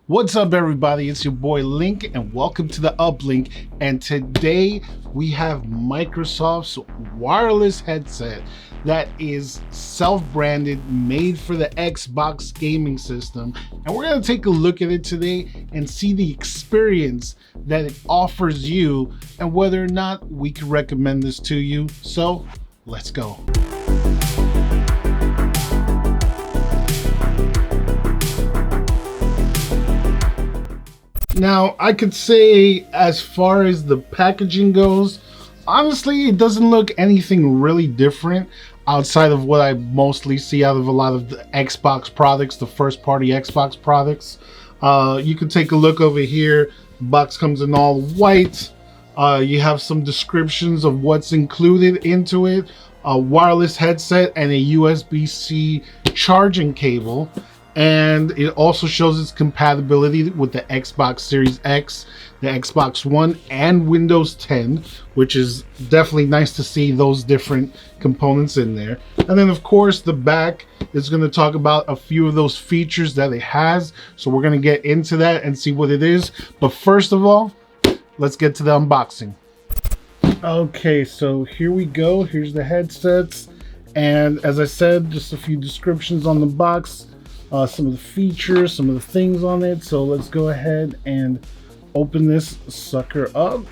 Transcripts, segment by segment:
What's up, everybody? It's your boy Link, and welcome to the Uplink. And today we have Microsoft's wireless headset that is self-branded, made for the Xbox gaming system. And we're going to take a look at it today and see the experience that it offers you and whether or not we can recommend this to you. So let's go. Now, I could say as far as the packaging goes, honestly, it doesn't look anything really different outside of what I mostly see out of a lot of the Xbox products, the first party Xbox products. You can take a look over here. The box comes in all white. You have some descriptions of what's included into it. A wireless headset and a USB-C charging cable. And it also shows its compatibility with the Xbox Series X, the Xbox One, and Windows 10, which is definitely nice to see those different components in there. And then, of course, the back is going to talk about a few of those features that it has. So we're going to get into that and see what it is. But first of all, let's get to the unboxing. Okay, so here we go. Here's the headsets. And as I said, just a few descriptions on the box. Some of the features, some of the things on it. So let's go ahead and open this sucker up.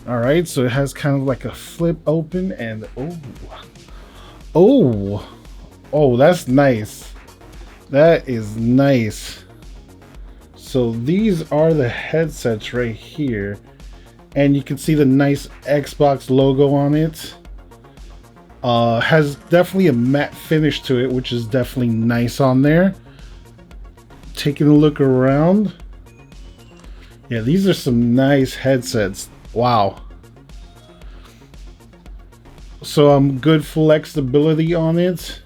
All right, so it has kind of like a flip open, and oh, that's nice. That is nice. So these are the headsets right here, and you can see the nice Xbox logo on it. Has definitely a matte finish to it, which is definitely nice on there. Taking a look around, yeah, these are some nice headsets. Wow. So good flexibility on it,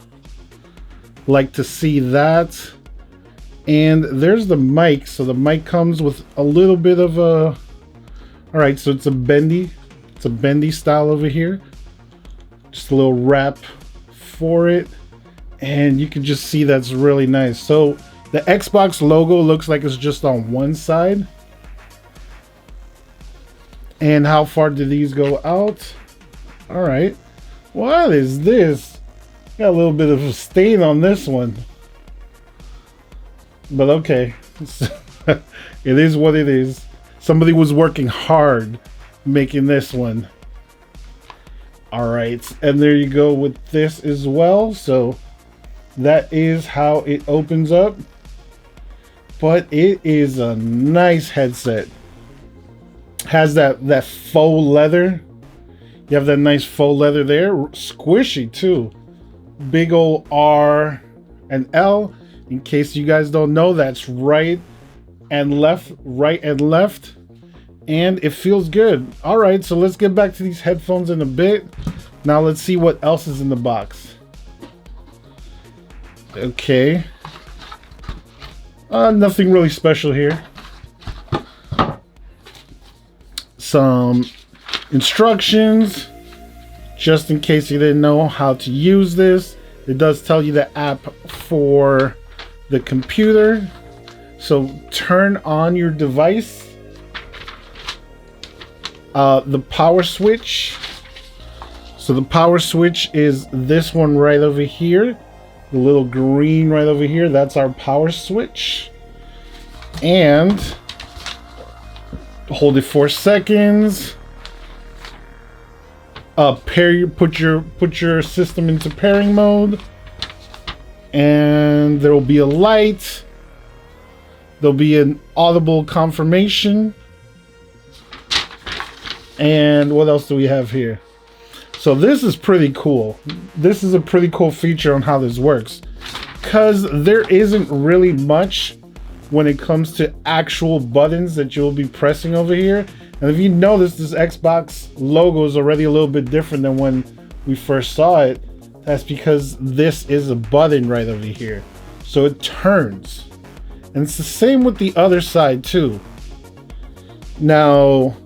like to see that. And there's the mic. So the mic comes with a little bit of a, all right, so it's a bendy style over here, just a little wrap for it, and you can just see that's really nice. So the Xbox logo looks like it's just on one side. And how far do these go out? All right. What is this? Got a little bit of a stain on this one. But okay. It is what it is. Somebody was working hard making this one. All right. And there you go with this as well. So that is how it opens up. But it is a nice headset. Has that faux leather. You have that nice faux leather there. Squishy too. Big old R and L. In case you guys don't know, that's right and left. And it feels good. All right, so let's get back to these headphones in a bit. Now let's see what else is in the box. Okay. Nothing really special here. Some instructions, just in case you didn't know how to use this. It does tell you the app for the computer. So turn on your device. The power switch. So the power switch is this one right over here. The little green right over here, that's our power switch. And hold it 4 seconds. Put your system into pairing mode. And there will be a light. There'll be an audible confirmation. And what else do we have here? So this is pretty cool. This is a pretty cool feature on how this works, because there isn't really much when it comes to actual buttons that you'll be pressing over here. And if you notice, this Xbox logo is already a little bit different than when we first saw it. That's because this is a button right over here. So it turns. And it's the same with the other side too. Now,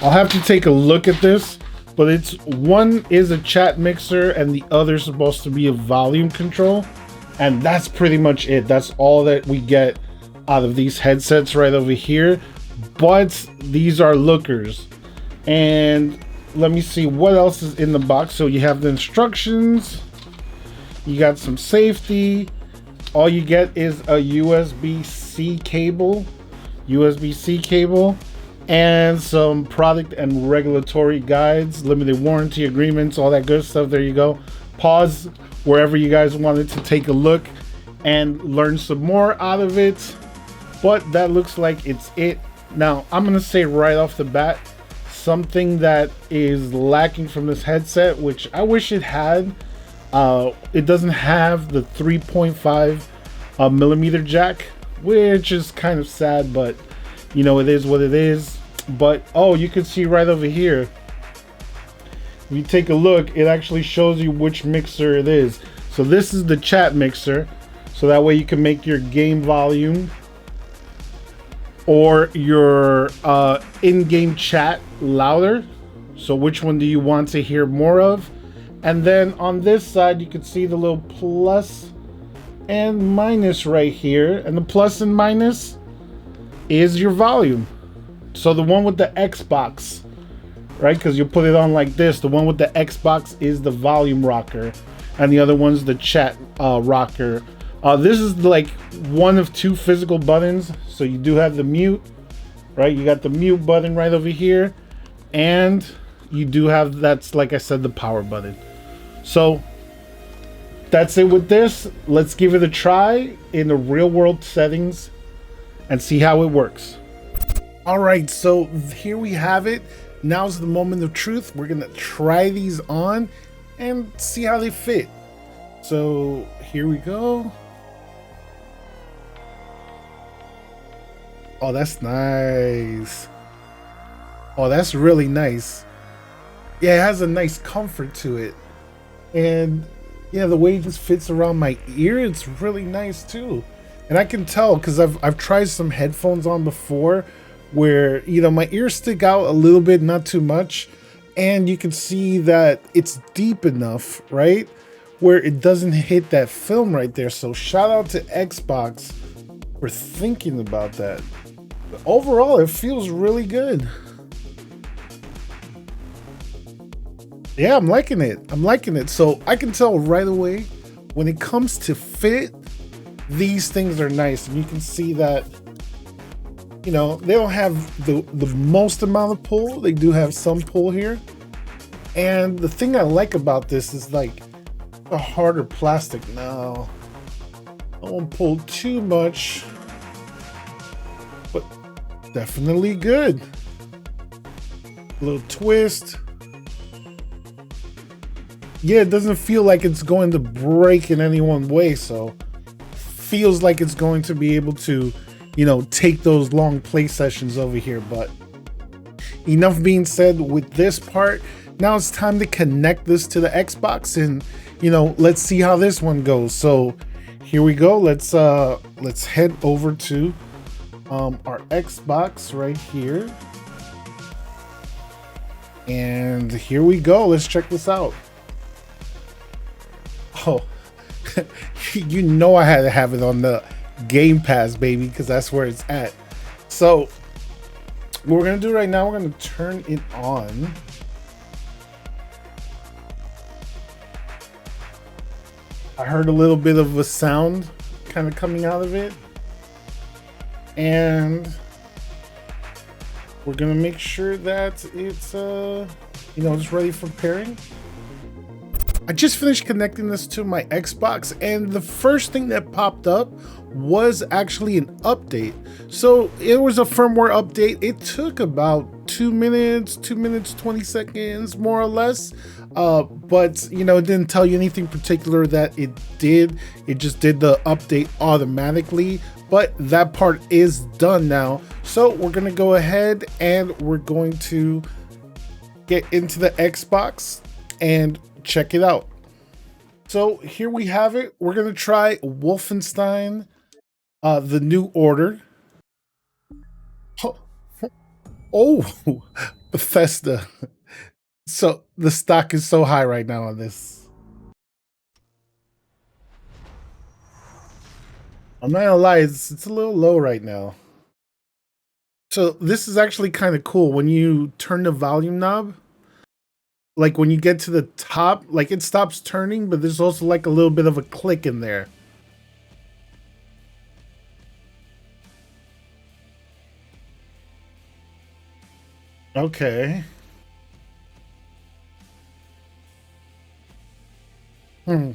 I'll have to take a look at this, but it's one is a chat mixer and the other is supposed to be a volume control. And that's pretty much it. That's all that we get out of these headsets right over here. But these are lookers. And let me see what else is in the box. So you have the instructions, you got some safety. All you get is a USB-C cable, and some product and regulatory guides, limited warranty agreements, all that good stuff. There you go. Pause wherever you guys wanted to take a look and learn some more out of it. But that looks like it's it. Now, I'm gonna say right off the bat, something that is lacking from this headset, which I wish it had, it doesn't have the 3.5 millimeter jack, which is kind of sad, but you know, it is what it is. But oh, you can see right over here, if you take a look, it actually shows you which mixer it is. So this is the chat mixer, so that way you can make your game volume or your in-game chat louder. So which one do you want to hear more of? And then on this side, you can see the little plus and minus right here. And the plus and minus is your volume. So the one with the Xbox, right? Because you put it on like this. The one with the Xbox is the volume rocker, and the other one's the chat rocker. This is like one of two physical buttons. So you do have the mute, right? You got the mute button right over here, and you do have, that's like I said, the power button. So that's it with this. Let's give it a try in the real world settings and see how it works. All right, so here we have it. Now's the moment of truth. We're gonna try these on and see how they fit. So here we go. Oh, that's nice. Oh, that's really nice. Yeah, it has a nice comfort to it. And yeah, the way it just fits around my ear, it's really nice too. And I can tell because I've tried some headphones on before where, you know, my ears stick out a little bit, not too much. And you can see that it's deep enough, right? Where it doesn't hit that film right there. So shout out to Xbox for thinking about that. But overall, it feels really good. Yeah, I'm liking it. I'm liking it. So I can tell right away when it comes to fit, these things are nice. And you can see that, you know, they don't have the most amount of pull. They do have some pull here. And the thing I like about this is like a harder plastic. Now, I won't pull too much, but definitely good. A little twist. Yeah, it doesn't feel like it's going to break in any one way, so feels like it's going to be able to, you know, take those long play sessions over here. But enough being said with this part. Now it's time to connect this to the Xbox and, you know, let's see how this one goes. So here we go. Let's head over to our Xbox right here. And here we go. Let's check this out. Oh, you know I had to have it on the Game Pass, baby, because that's where it's at. So what we're gonna do right now, we're gonna turn it on. I heard a little bit of a sound kind of coming out of it, and we're gonna make sure that it's you know, just ready for pairing. I just finished connecting this to my Xbox, and the first thing that popped up was actually an update. So it was a firmware update. It took about 2 minutes, 20 seconds, more or less. But you know, it didn't tell you anything particular that it did. It just did the update automatically. But that part is done now. So we're gonna go ahead and we're going to get into the Xbox and check it out. So here we have it. We're gonna try Wolfenstein, the New Order. Oh, Bethesda. So the stock is so high right now on this. I'm not gonna lie, it's a little low right now. So this is actually kind of cool. When you turn the volume knob, like when you get to the top, like it stops turning, but there's also like a little bit of a click in there. Okay. Hmm.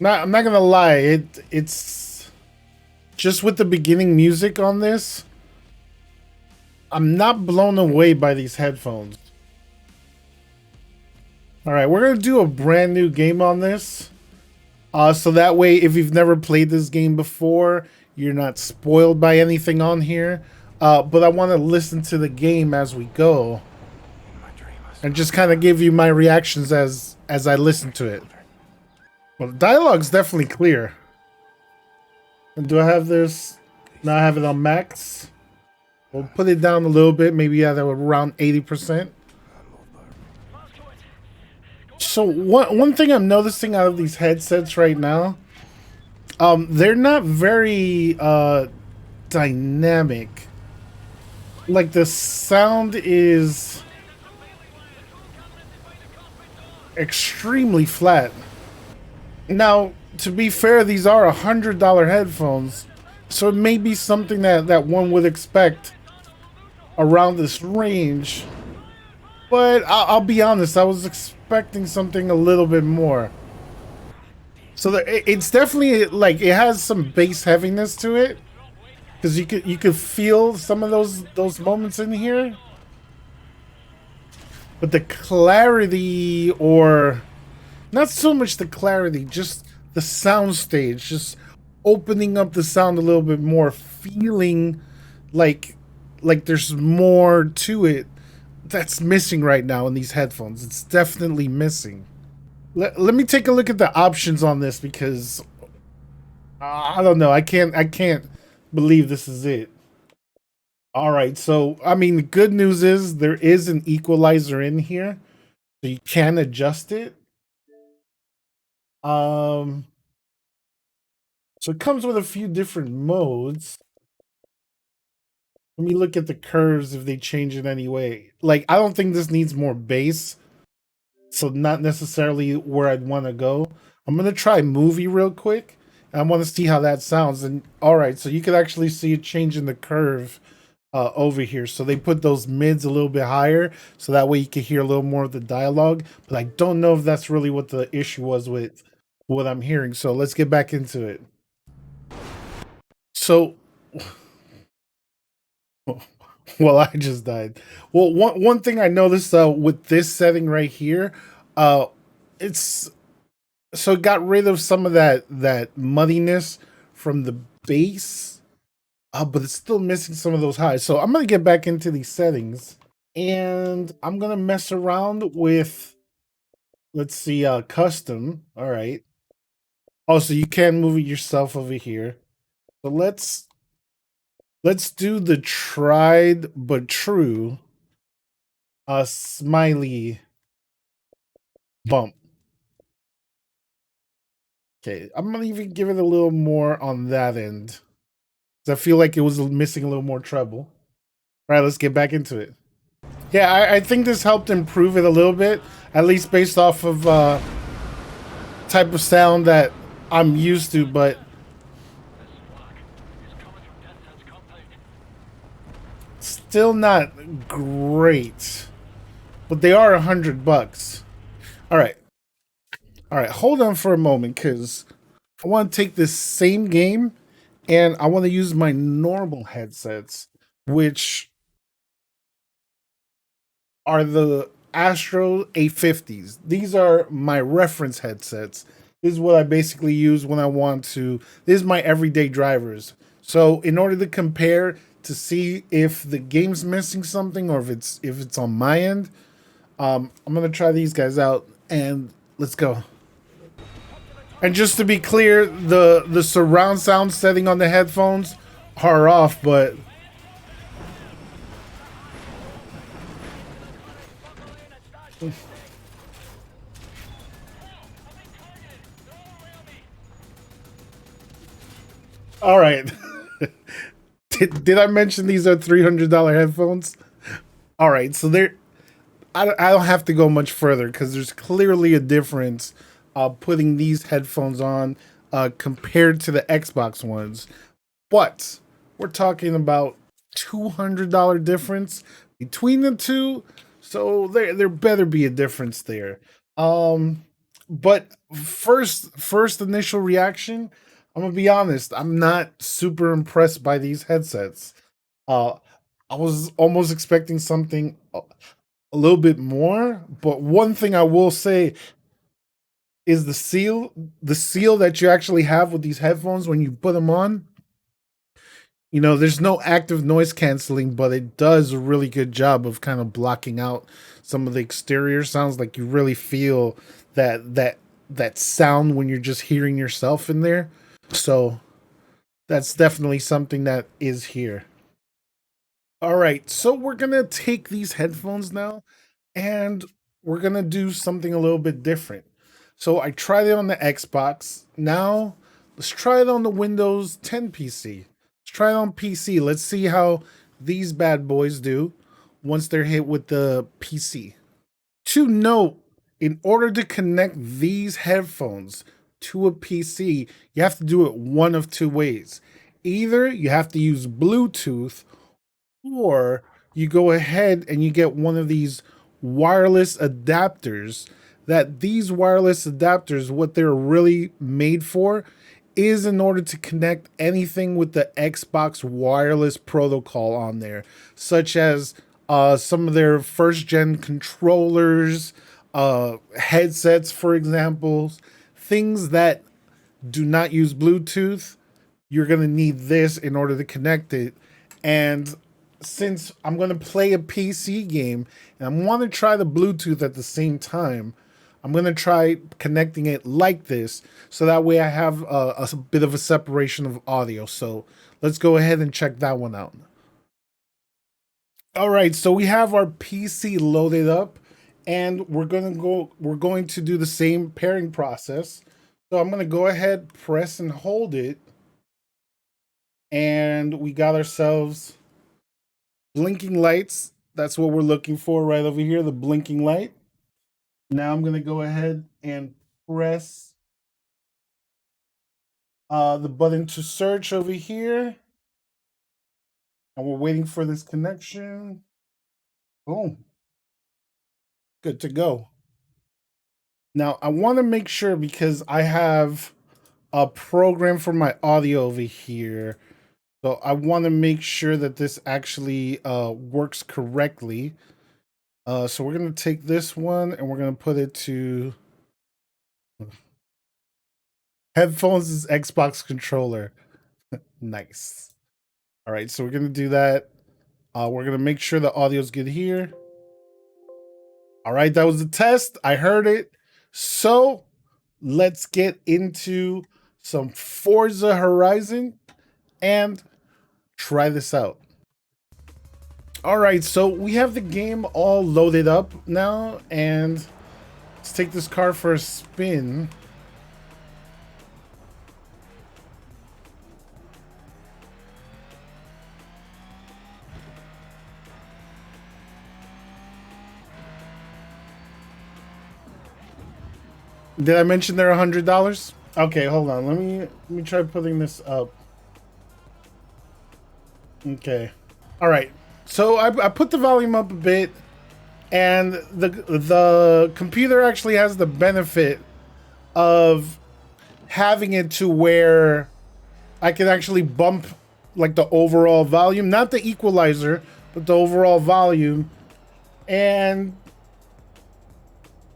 I'm not gonna lie, it's just with the beginning music on this, I'm not blown away by these headphones. Alright, we're gonna do a brand new game on this. So that way, if you've never played this game before, you're not spoiled by anything on here. But I want to listen to the game as we go, and just kind of give you my reactions as I listen to it. Well, the dialogue's definitely clear. And do I have this? Now I have it on max. We'll put it down a little bit, maybe at around 80%. So one thing I'm noticing out of these headsets right now, they're not very dynamic. Like the sound is extremely flat. Now, to be fair, these are $100 headphones, so it may be something that one would expect around this range. But I'll be honest, I was expecting something a little bit more. So it's definitely like it has some bass heaviness to it, because you could feel some of those moments in here. But the clarity, or not so much the clarity, just the sound stage, just opening up the sound a little bit more, feeling like there's more to it that's missing right now in these headphones. It's definitely missing. Let me take a look at the options on this, because I don't know. I can't believe this is it. All right, so I mean, the good news is there is an equalizer in here, so you can adjust it. Um, so it comes with a few different modes. Let me look at the curves if they change in any way. Like, I don't think this needs more bass, so not necessarily where I'd want to go. I'm gonna try movie real quick. And I want to see how that sounds. And all right, so you can actually see a change in the curve over here. So they put those mids a little bit higher, so that way you can hear a little more of the dialogue. But I don't know if that's really what the issue was with what I'm hearing. So let's get back into it. So, well, I just died. Well, one thing I noticed with this setting right here, uh, it's so it got rid of some of that muddiness from the bass, but it's still missing some of those highs. So I'm gonna get back into these settings, and I'm gonna mess around with, let's see, custom. All right. Oh, so you can move it yourself over here. So let's do the tried but true smiley bump. Okay, I'm gonna even give it a little more on that end, because I feel like it was missing a little more treble. All right, let's get back into it. Yeah, I think this helped improve it a little bit, at least based off of type of sound that I'm used to, but still not great. But they are $100. All right. All right, hold on for a moment, because I want to take this same game and I want to use my normal headsets, which are the Astro 850s. These are my reference headsets. This is what I basically use when I want to. This is my everyday drivers. So in order to compare to see if the game's missing something or if it's on my end, I'm gonna try these guys out and let's go. And just to be clear, the surround sound setting on the headphones are off, but All right. Did I mention these are $300 headphones? All right, so they're I don't have to go much further because there's clearly a difference putting these headphones on compared to the Xbox ones. But we're talking about $200 difference between the two, so there better be a difference there. Um, but first initial reaction, I'm gonna be honest, I'm not super impressed by these headsets. Uh, I was almost expecting something a little bit more, but one thing I will say is the seal that you actually have with these headphones when you put them on. You know, there's no active noise canceling, but it does a really good job of kind of blocking out some of the exterior sounds. Like you really feel that sound when you're just hearing yourself in there. So that's definitely something that is here. All right, so we're gonna take these headphones now and we're gonna do something a little bit different. So I tried it on the Xbox. Now let's try it on the Windows 10 PC. Let's try it on PC. Let's see how these bad boys do once they're hit with the PC. To note, in order to connect these headphones to a PC, you have to do it one of two ways. Either you have to use Bluetooth or you go ahead and you get one of these wireless adapters. That these wireless adapters, what they're really made for is in order to connect anything with the Xbox wireless protocol on there, such as some of their first gen controllers, headsets, for example, things that do not use Bluetooth. You're going to need this in order to connect it. And since I'm going to play a PC game and I want to try the Bluetooth at the same time, I'm going to try connecting it like this so that way I have a bit of a separation of audio. So let's go ahead and check that one out. All right, so we have our PC loaded up and we're going to do the same pairing process. So I'm going to go ahead, press and hold it. And we got ourselves blinking lights. That's what we're looking for right over here, the blinking light. Now I'm going to go ahead and press the button to search over here. And we're waiting for this connection. Boom. Good to go. Now I want to make sure because I have a program for my audio over here. So I want to make sure that this actually works correctly. So we're going to take this one and we're going to put it to headphones is Xbox controller. Nice. All right, so we're going to do that. We're going to make sure the audio's good here. All right, that was the test. I heard it. So let's get into some Forza Horizon and try this out. All right, so we have the game all loaded up now, and let's take this car for a spin. Did I mention they're $100? Okay, hold on. Let me try putting this up. Okay. All right. So I put the volume up a bit, and the computer actually has the benefit of having it to where I can actually bump like the overall volume, not the equalizer, but the overall volume. And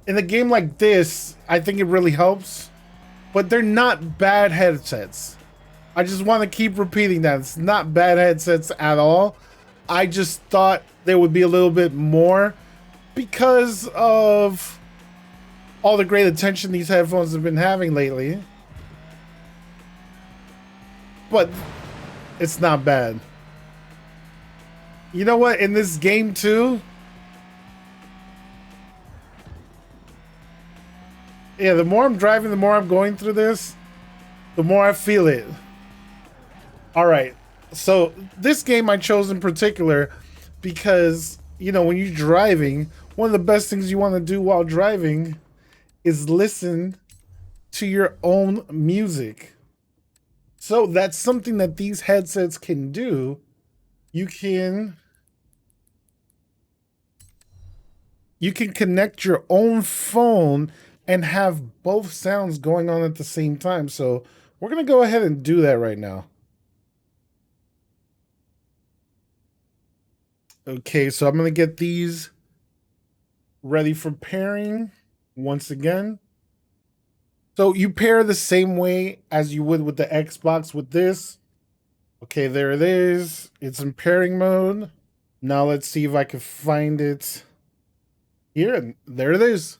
in a game like this, I think it really helps. But they're not bad headsets. I just want to keep repeating that. It's not bad headsets at all. I just thought there would be a little bit more because of all the great attention these headphones have been having lately. But it's not bad. You know what? In this game too, yeah, the more I'm driving, the more I'm going through this, the more I feel it. All right. So this game I chose in particular because, you know, when you're driving, one of the best things you want to do while driving is listen to your own music. So that's something that these headsets can do. You can connect your own phone and have both sounds going on at the same time. So we're going to go ahead and do that right now. Okay, so I'm going to get these ready for pairing once again. So you pair the same way as you would with the Xbox with this. Okay, there it is. It's in pairing mode. Now let's see if I can find it here. And there it is.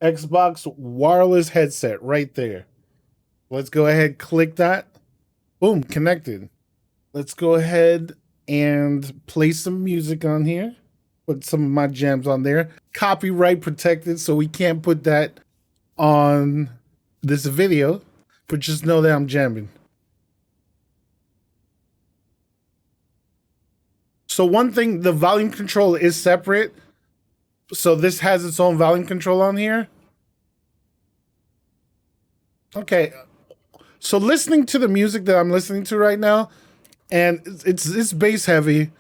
Xbox wireless headset right there. Let's go ahead, click that. Boom, connected. Let's go ahead and play some music on here. Put some of my jams on there. Copyright protected, so we can't put that on this video. But just know that I'm jamming. So one thing, the volume control is separate. So this has its own volume control on here. Okay. So listening to the music that I'm listening to right now, and it's bass heavy,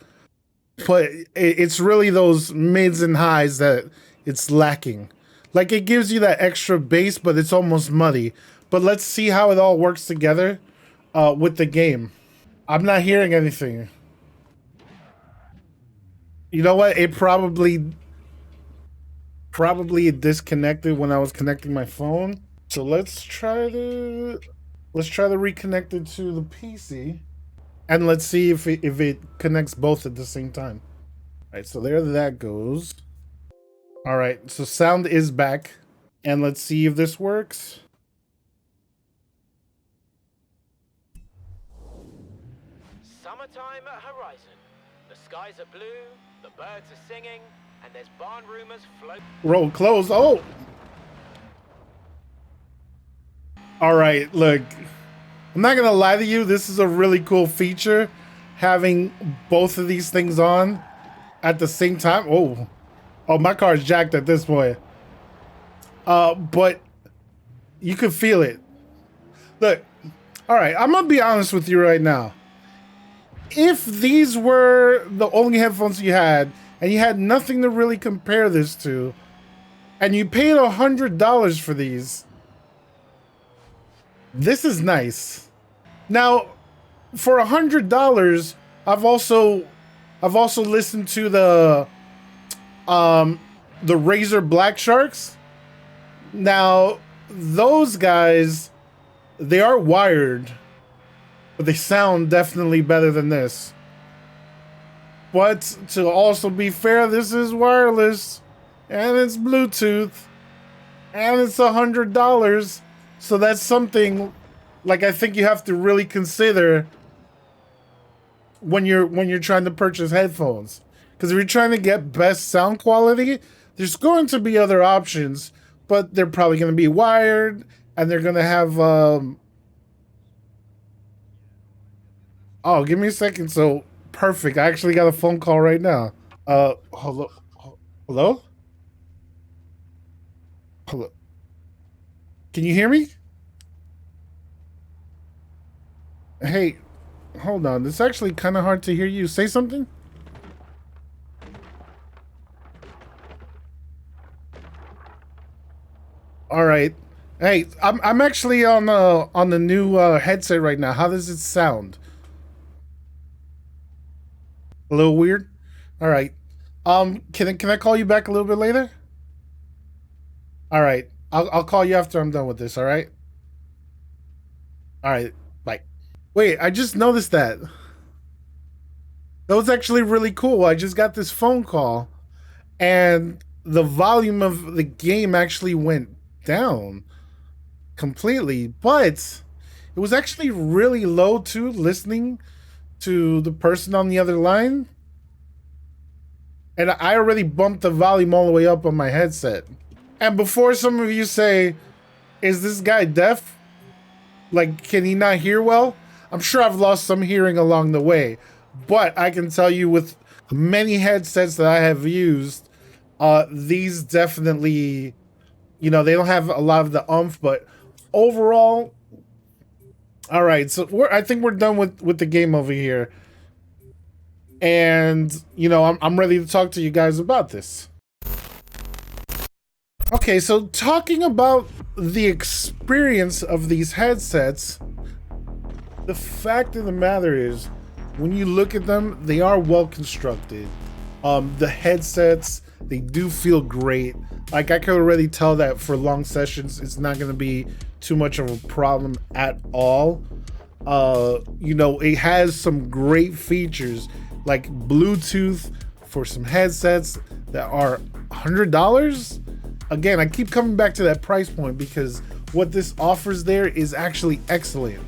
but it's really those mids and highs that it's lacking. Like it gives you that extra bass, but it's almost muddy. But let's see how it all works together with the game. I'm not hearing anything. You know what? It probably disconnected when I was connecting my phone. So let's try to reconnect it to the PC, and let's see if it connects both at the same time. All right, so there that goes. All right, so sound is back, and let's see if this works. Summertime at Horizon. The skies are blue, the birds are singing, and there's barn rumors float. Roll close. Oh. All right, look. I'm not gonna lie to you. This is a really cool feature, having both of these things on at the same time. Oh, my car's jacked at this point. But you can feel it. Look. All right, I'm gonna be honest with you right now. If these were the only headphones you had, and you had nothing to really compare this to, and you paid $100 for these, this is nice. Now, for $100, I've also listened to the Razer Black Sharks. Now, those guys, they are wired, but they sound definitely better than this. But to also be fair, this is wireless, and it's Bluetooth, and it's $100. So that's something, like, I think you have to really consider when you're trying to purchase headphones. Because if you're trying to get best sound quality, there's going to be other options, but they're probably going to be wired, and they're going to have oh, give me a second. So perfect. I actually got a phone call right now. Hello? Hello? Hello? Can you hear me? Hey, hold on. It's actually kind of hard to hear you. Say something? All right. Hey, I'm actually on the new headset right now. How does it sound? A little weird? All right. Can I call you back a little bit later? All right. I'll call you after I'm done with this, all right? All right. Bye. Wait, I just noticed that. That was actually really cool. I just got this phone call, and the volume of the game actually went down completely, but it was actually really low too, listening to the person on the other line. And I already bumped the volume all the way up on my headset. And before some of you say, is this guy deaf? Like, can he not hear well? I'm sure I've lost some hearing along the way, but I can tell you with many headsets that I have used, these definitely, you know, they don't have a lot of the oomph, but overall, all right. So I think we're done with the game over here, and you know, I'm ready to talk to you guys about this. Okay, so talking about the experience of these headsets, the fact of the matter is, when you look at them, they are well constructed. The headsets, they do feel great. Like, I can already tell that for long sessions, it's not going to be too much of a problem at all. You know, it has some great features like Bluetooth for some headsets that are $100. Again, I keep coming back to that price point because what this offers there is actually excellent.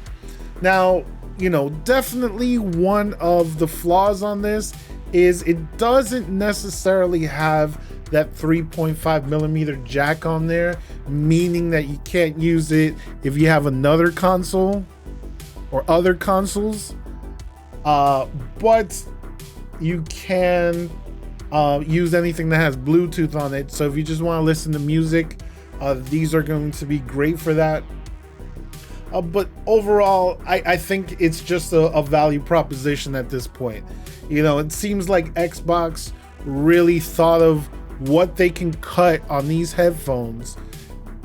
Now, you know, definitely one of the flaws on this is it doesn't necessarily have that 3.5 millimeter jack on there, meaning that you can't use it if you have another console or other consoles. But you can use anything that has Bluetooth on it. So if you just want to listen to music, these are going to be great for that. But overall, I think it's just a value proposition at this point. You know, it seems like Xbox really thought of what they can cut on these headphones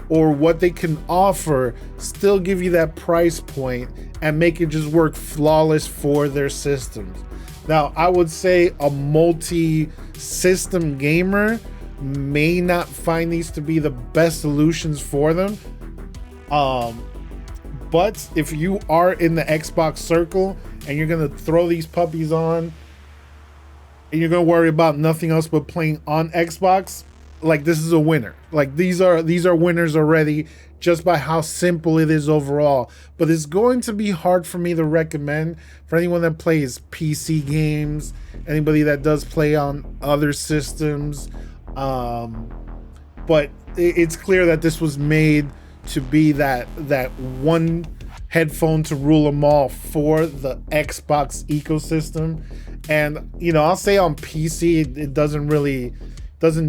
or what they can offer, still give you that price point and make it just work flawless for their systems. Now, I would say a multi-system gamer may not find these to be the best solutions for them. But if you are in the Xbox circle and you're gonna throw these puppies on and you're gonna worry about nothing else but playing on Xbox, like, this is a winner. Like, these are winners already just by how simple it is overall. But it's going to be hard for me to recommend for anyone that plays PC games, anybody that does play on other systems. But it's clear that this was made to be that one headphone to rule them all for the Xbox ecosystem. And, you know, I'll say on PC, it doesn't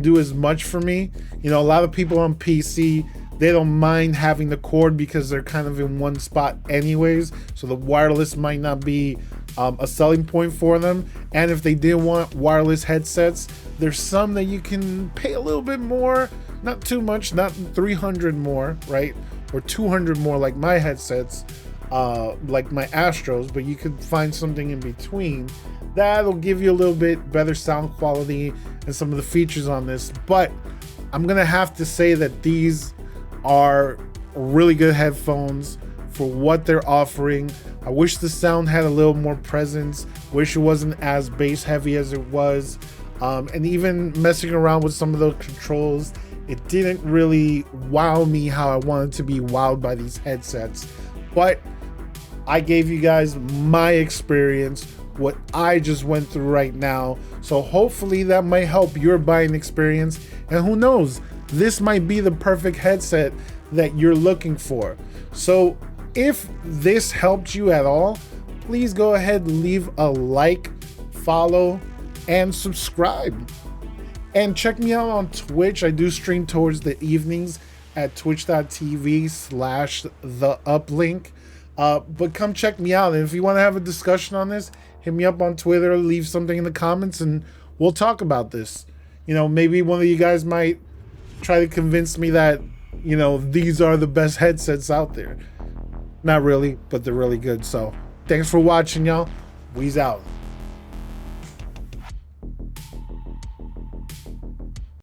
do as much for me. You know, a lot of people on PC, they don't mind having the cord because they're kind of in one spot anyways. So the wireless might not be a selling point for them. And if they did want wireless headsets, there's some that you can pay a little bit more, not too much, not 300 more, right? Or 200 more like my headsets, like my Astros, but you could find something in between that'll give you a little bit better sound quality and some of the features on this. But I'm gonna have to say that these are really good headphones for what they're offering. I wish the sound had a little more presence, wish it wasn't as bass heavy as it was, and even messing around with some of those controls, it didn't really wow me how I wanted to be wowed by these headsets. But I gave you guys my experience, what I just went through right now. So hopefully that might help your buying experience. And who knows, this might be the perfect headset that you're looking for. So if this helped you at all, please go ahead and leave a like, follow, and subscribe. And check me out on Twitch. I do stream towards the evenings at twitch.tv/theuplink. But come check me out. And if you want to have a discussion on this, hit me up on Twitter, leave something in the comments, and we'll talk about this. You know, maybe one of you guys might try to convince me that, you know, these are the best headsets out there. Not really, but they're really good. So thanks for watching, y'all. We's out.